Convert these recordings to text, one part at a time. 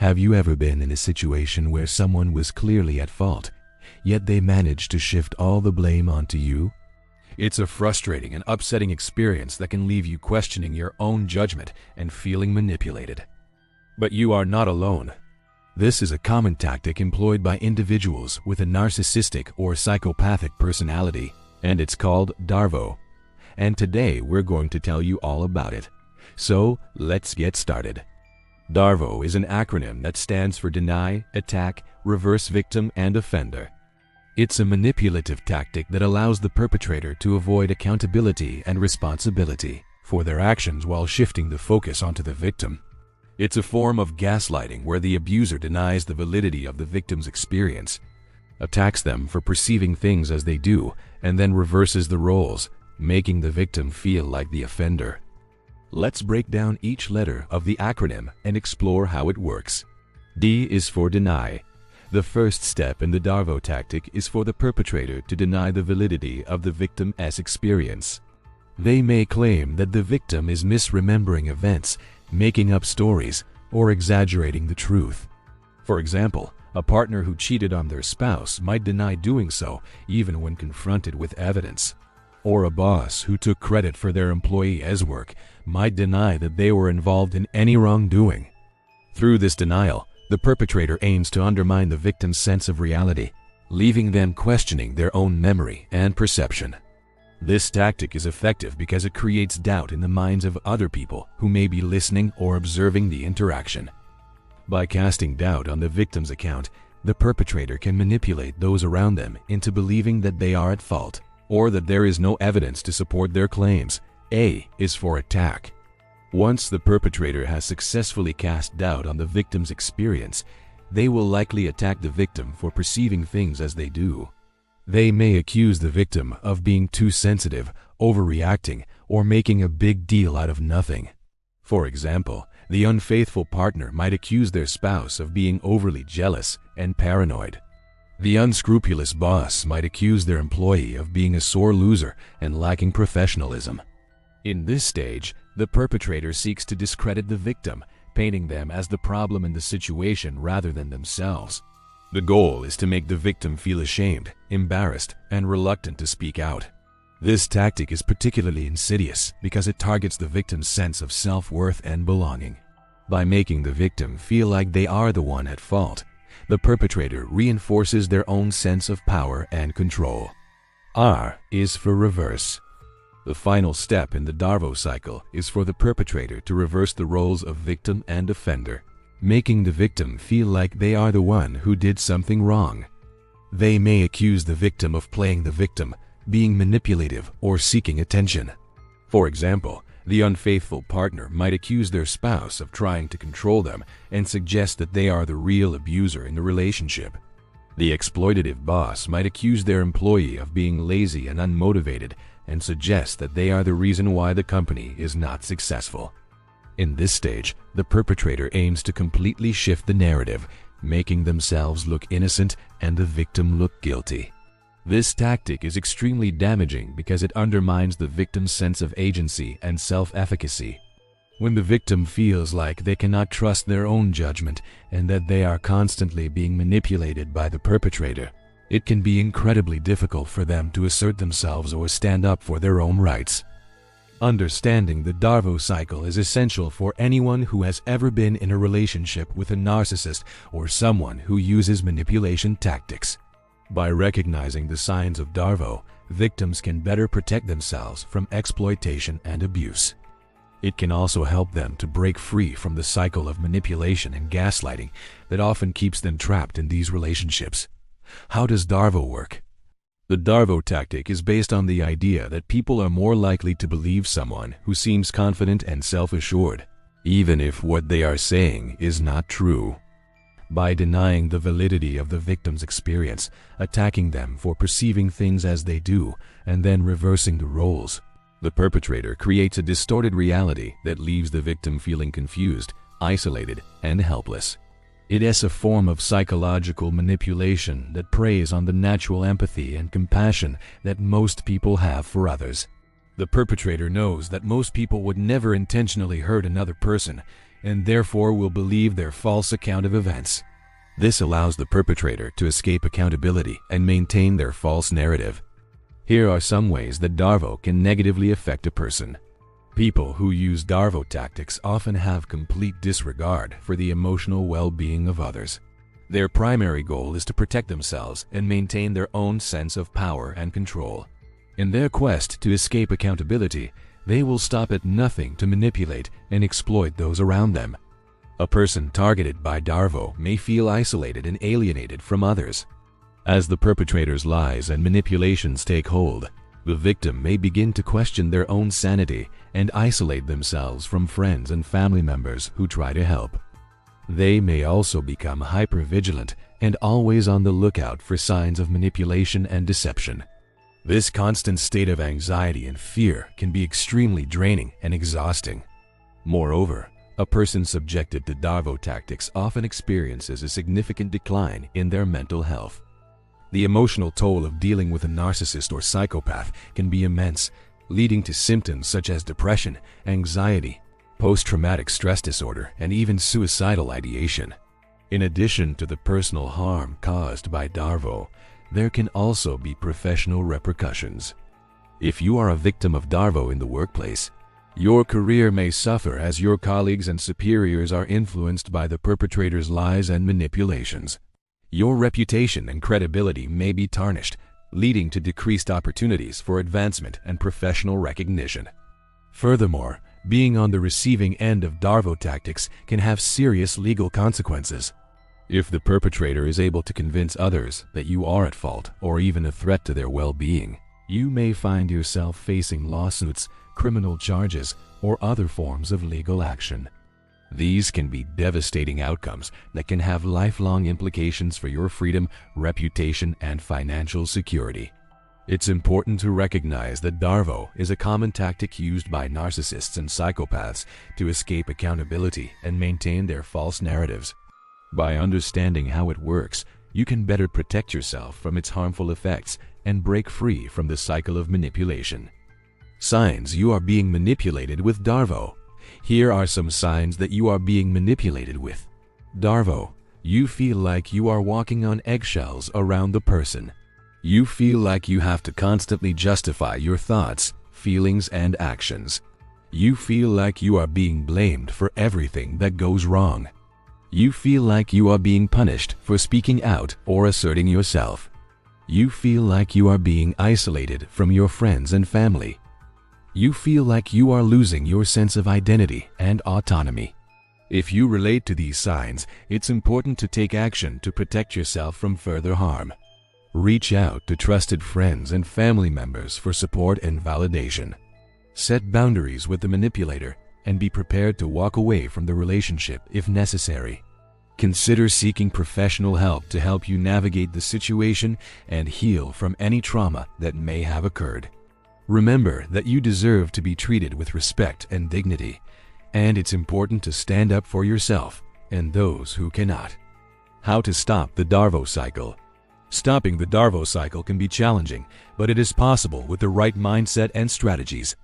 Have you ever been in a situation where someone was clearly at fault, yet they managed to shift all the blame onto you? It's a frustrating and upsetting experience that can leave you questioning your own judgment and feeling manipulated. But you are not alone. This is a common tactic employed by individuals with a narcissistic or psychopathic personality, and it's called DARVO. And today we're going to tell you all about it. So let's get started. DARVO is an acronym that stands for Deny, Attack, Reverse Victim, and Offender. It's a manipulative tactic that allows the perpetrator to avoid accountability and responsibility for their actions while shifting the focus onto the victim. It's a form of gaslighting where the abuser denies the validity of the victim's experience, attacks them for perceiving things as they do, and then reverses the roles, making the victim feel like the offender. Let's break down each letter of the acronym and explore how it works. D is for deny. The first step in the DARVO tactic is for the perpetrator to deny the validity of the victim's experience. They may claim that the victim is misremembering events, making up stories, or exaggerating the truth. For example, a partner who cheated on their spouse might deny doing so even when confronted with evidence. Or a boss who took credit for their employee's work might deny that they were involved in any wrongdoing. Through this denial, the perpetrator aims to undermine the victim's sense of reality, leaving them questioning their own memory and perception. This tactic is effective because it creates doubt in the minds of other people who may be listening or observing the interaction. By casting doubt on the victim's account, the perpetrator can manipulate those around them into believing that they are at fault, or that there is no evidence to support their claims. A is for attack. Once the perpetrator has successfully cast doubt on the victim's experience, they will likely attack the victim for perceiving things as they do. They may accuse the victim of being too sensitive, overreacting, or making a big deal out of nothing. For example, the unfaithful partner might accuse their spouse of being overly jealous and paranoid. The unscrupulous boss might accuse their employee of being a sore loser and lacking professionalism. In this stage, the perpetrator seeks to discredit the victim, painting them as the problem in the situation rather than themselves. The goal is to make the victim feel ashamed, embarrassed, and reluctant to speak out. This tactic is particularly insidious because it targets the victim's sense of self-worth and belonging. By making the victim feel like they are the one at fault, the perpetrator reinforces their own sense of power and control. R is for reverse. The final step in the DARVO cycle is for the perpetrator to reverse the roles of victim and offender, making the victim feel like they are the one who did something wrong. They may accuse the victim of playing the victim, being manipulative, or seeking attention. For example, the unfaithful partner might accuse their spouse of trying to control them and suggest that they are the real abuser in the relationship. The exploitative boss might accuse their employee of being lazy and unmotivated and suggest that they are the reason why the company is not successful. In this stage, the perpetrator aims to completely shift the narrative, making themselves look innocent and the victim look guilty. This tactic is extremely damaging because it undermines the victim's sense of agency and self-efficacy. When the victim feels like they cannot trust their own judgment and that they are constantly being manipulated by the perpetrator, it can be incredibly difficult for them to assert themselves or stand up for their own rights. Understanding the DARVO cycle is essential for anyone who has ever been in a relationship with a narcissist or someone who uses manipulation tactics. By recognizing the signs of DARVO, victims can better protect themselves from exploitation and abuse. It can also help them to break free from the cycle of manipulation and gaslighting that often keeps them trapped in these relationships. How does DARVO work? The DARVO tactic is based on the idea that people are more likely to believe someone who seems confident and self-assured, even if what they are saying is not true. By denying the validity of the victim's experience, attacking them for perceiving things as they do, and then reversing the roles, the perpetrator creates a distorted reality that leaves the victim feeling confused, isolated, and helpless. It is a form of psychological manipulation that preys on the natural empathy and compassion that most people have for others. The perpetrator knows that most people would never intentionally hurt another person, and therefore will believe their false account of events. This allows the perpetrator to escape accountability and maintain their false narrative. Here are some ways that DARVO can negatively affect a person. People who use DARVO tactics often have complete disregard for the emotional well-being of others. Their primary goal is to protect themselves and maintain their own sense of power and control. In their quest to escape accountability, they will stop at nothing to manipulate and exploit those around them. A person targeted by DARVO may feel isolated and alienated from others. As the perpetrator's lies and manipulations take hold, the victim may begin to question their own sanity and isolate themselves from friends and family members who try to help. They may also become hypervigilant and always on the lookout for signs of manipulation and deception. This constant state of anxiety and fear can be extremely draining and exhausting. Moreover, a person subjected to DARVO tactics often experiences a significant decline in their mental health. The emotional toll of dealing with a narcissist or psychopath can be immense, leading to symptoms such as depression, anxiety, post-traumatic stress disorder, and even suicidal ideation. In addition to the personal harm caused by DARVO, there can also be professional repercussions. If you are a victim of DARVO in the workplace, your career may suffer as your colleagues and superiors are influenced by the perpetrator's lies and manipulations. Your reputation and credibility may be tarnished, leading to decreased opportunities for advancement and professional recognition. Furthermore, being on the receiving end of DARVO tactics can have serious legal consequences. If the perpetrator is able to convince others that you are at fault or even a threat to their well-being, you may find yourself facing lawsuits, criminal charges, or other forms of legal action. These can be devastating outcomes that can have lifelong implications for your freedom, reputation, and financial security. It's important to recognize that DARVO is a common tactic used by narcissists and psychopaths to escape accountability and maintain their false narratives. By understanding how it works, you can better protect yourself from its harmful effects and break free from the cycle of manipulation. Signs you are being manipulated with DARVO. Here are some signs that you are being manipulated with DARVO. You feel like you are walking on eggshells around the person. You feel like you have to constantly justify your thoughts, feelings, and actions. You feel like you are being blamed for everything that goes wrong. You feel like you are being punished for speaking out or asserting yourself. You feel like you are being isolated from your friends and family. You feel like you are losing your sense of identity and autonomy. If you relate to these signs, it's important to take action to protect yourself from further harm. Reach out to trusted friends and family members for support and validation. Set boundaries with the manipulator and be prepared to walk away from the relationship if necessary. Consider seeking professional help to help you navigate the situation and heal from any trauma that may have occurred. Remember that you deserve to be treated with respect and dignity, and it's important to stand up for yourself and those who cannot. How to stop the DARVO cycle. Stopping the DARVO cycle can be challenging, but it is possible with the right mindset and strategies.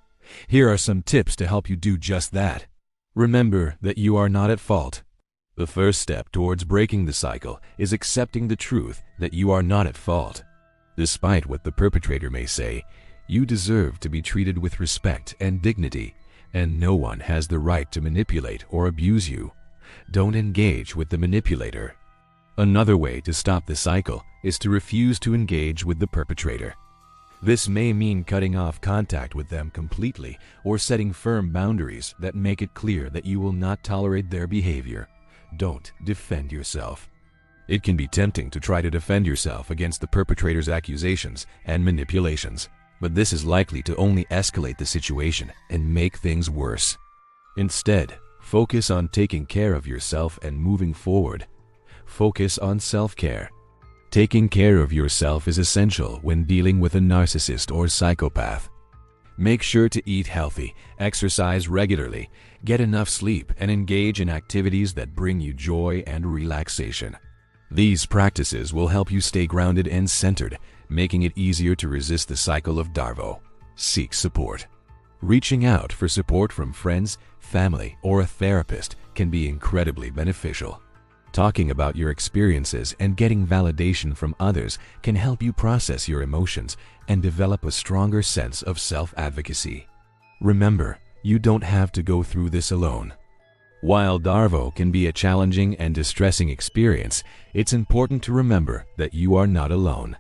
Here are some tips to help you do just that. Remember that you are not at fault. The first step towards breaking the cycle is accepting the truth that you are not at fault. Despite what the perpetrator may say, you deserve to be treated with respect and dignity, and no one has the right to manipulate or abuse you. Don't engage with the manipulator. Another way to stop the cycle is to refuse to engage with the perpetrator. This may mean cutting off contact with them completely or setting firm boundaries that make it clear that you will not tolerate their behavior. Don't defend yourself. It can be tempting to try to defend yourself against the perpetrator's accusations and manipulations, but this is likely to only escalate the situation and make things worse. Instead, focus on taking care of yourself and moving forward. Focus on self-care. Taking care of yourself is essential when dealing with a narcissist or psychopath. Make sure to eat healthy, exercise regularly, get enough sleep, and engage in activities that bring you joy and relaxation. These practices will help you stay grounded and centered, making it easier to resist the cycle of DARVO. Seek support. Reaching out for support from friends, family, or a therapist can be incredibly beneficial. Talking about your experiences and getting validation from others can help you process your emotions and develop a stronger sense of self-advocacy. Remember, you don't have to go through this alone. While DARVO can be a challenging and distressing experience, it's important to remember that you are not alone.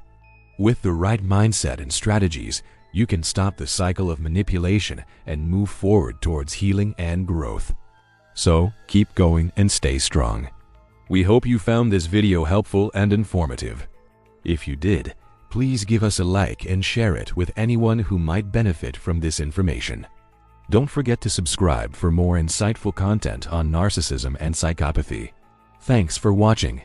With the right mindset and strategies, you can stop the cycle of manipulation and move forward towards healing and growth. So, keep going and stay strong. We hope you found this video helpful and informative. If you did, please give us a like and share it with anyone who might benefit from this information. Don't forget to subscribe for more insightful content on narcissism and psychopathy. Thanks for watching.